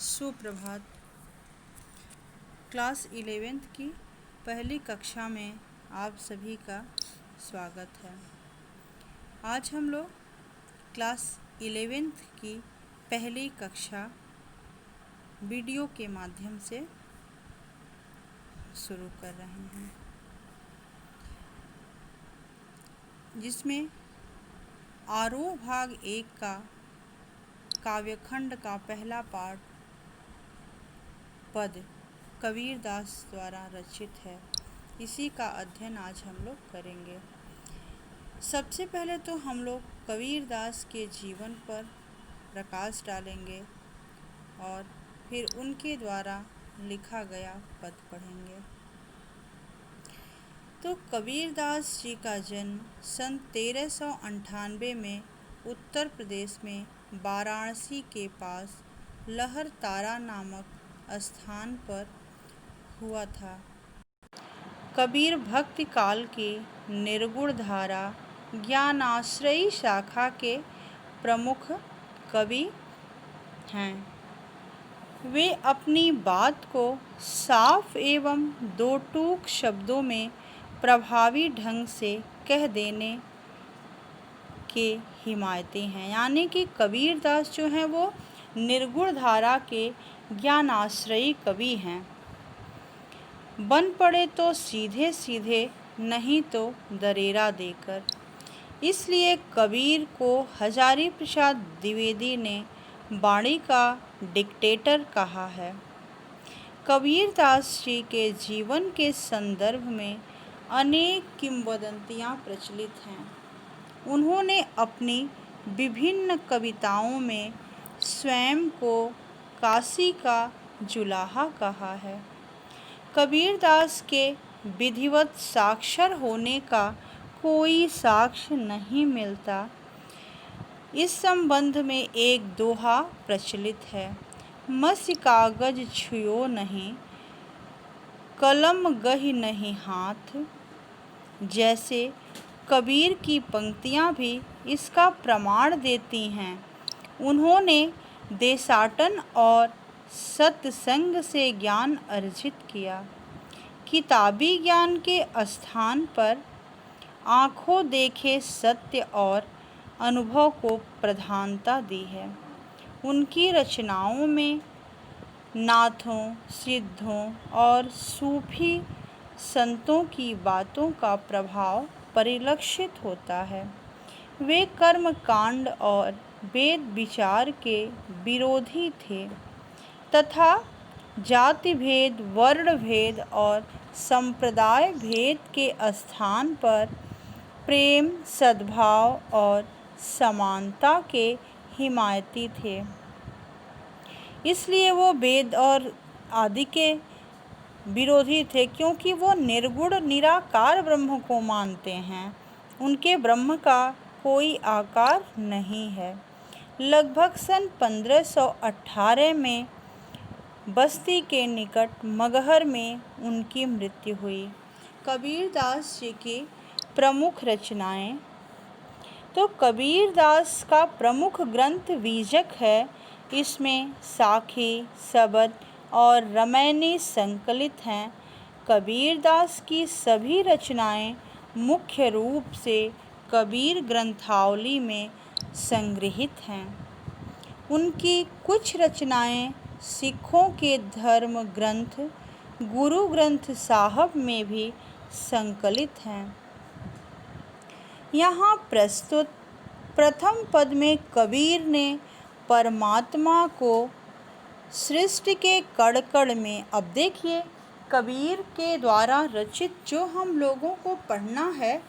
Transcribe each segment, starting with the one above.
सुप्रभात। Class 11th की पहली कक्षा में आप सभी का स्वागत है। आज हम लोग क्लास 11th की पहली कक्षा वीडियो के माध्यम से शुरू कर रहे हैं, जिसमें आरोह भाग 1 का काव्यखंड का पहला पाठ पद कबीरदास द्वारा रचित है। इसी का अध्ययन आज हम लोग करेंगे। सबसे पहले तो हम लोग कबीरदास के जीवन पर प्रकाश डालेंगे और फिर उनके द्वारा लिखा गया पद पढ़ेंगे। तो कबीरदास जी का जन्म सन 1398 में उत्तर प्रदेश में वाराणसी के पास लहरतारा नामक स्थान पर हुआ था। कबीर भक्ति काल के निर्गुण धारा ज्ञानाश्रयी शाखा के प्रमुख कवि हैं। वे अपनी बात को साफ एवं दो टूक शब्दों में प्रभावी ढंग से कह देने के हिमायती हैं। यानी कि कबीरदास जो हैं वो निर्गुण धारा के ज्ञानाश्रयी कवि हैं। बन पड़े तो सीधे सीधे, नहीं तो दरेरा देकर। इसलिए कबीर को हजारी प्रसाद द्विवेदी ने वाणी का डिक्टेटर कहा है। कबीरदास जी के जीवन के संदर्भ में अनेक किंवदंतियां प्रचलित हैं। उन्होंने अपनी विभिन्न कविताओं में स्वयं को काशी का जुलाहा कहा है। कबीरदास के विधिवत साक्षर होने का कोई साक्ष्य नहीं मिलता। इस संबंध में एक दोहा प्रचलित है, मस्य कागज छुयो नहीं, कलम गहि नहीं हाथ। जैसे कबीर की पंक्तियां भी इसका प्रमाण देती हैं। उन्होंने देशाटन और सत्संग से ज्ञान अर्जित किया। किताबी ज्ञान के स्थान पर आँखों देखे सत्य और अनुभव को प्रधानता दी है। उनकी रचनाओं में नाथों, सिद्धों और सूफी संतों की बातों का प्रभाव परिलक्षित होता है। वे कर्म कांड और वेद विचार के विरोधी थे तथा जाति भेद, वर्ण भेद और संप्रदाय भेद के स्थान पर प्रेम, सद्भाव और समानता के हिमायती थे। इसलिए वो वेद और आदि के विरोधी थे, क्योंकि वो निर्गुण निराकार ब्रह्म को मानते हैं। उनके ब्रह्म का कोई आकार नहीं है। लगभग सन 1518 में बस्ती के निकट मगहर में उनकी मृत्यु हुई। कबीरदास जी की प्रमुख रचनाएं। तो कबीरदास का प्रमुख ग्रंथ बीजक है। इसमें साखी, सबद और रामायणी संकलित हैं। कबीरदास की सभी रचनाएं मुख्य रूप से कबीर ग्रंथावली में संग्रहित हैं। उनकी कुछ रचनाएं सिखों के धर्म ग्रंथ गुरु ग्रंथ साहब में भी संकलित हैं। यहाँ प्रस्तुत प्रथम पद में कबीर ने परमात्मा को सृष्टि के कण कण में, अब देखिए कबीर के द्वारा रचित जो हम लोगों को पढ़ना है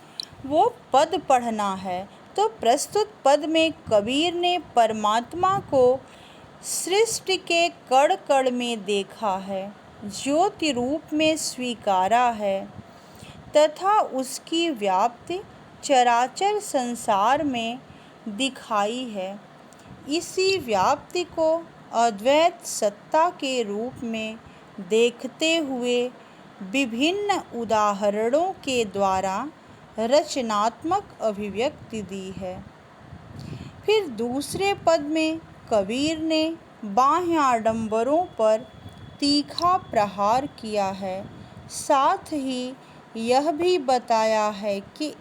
वो पद पढ़ना है। तो प्रस्तुत पद में कबीर ने परमात्मा को सृष्टि के कण कण में देखा है, ज्योति रूप में स्वीकारा है तथा उसकी व्याप्ति चराचर संसार में दिखाई है। इसी व्याप्ति को अद्वैत सत्ता के रूप में देखते हुए विभिन्न उदाहरणों के द्वारा रचनात्मक अभिव्यक्ति दी है। फिर दूसरे पद में कबीर ने बाह्य आडंबरों पर तीखा प्रहार किया है। साथ ही यह भी बताया है कि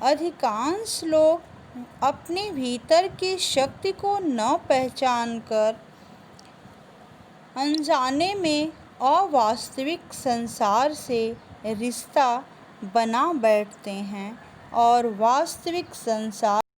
अधिकांश लोग अपने भीतर की शक्ति को न पहचानकर अनजाने में अवास्तविक संसार से रिश्ता बना बैठते हैं और वास्तविक संसार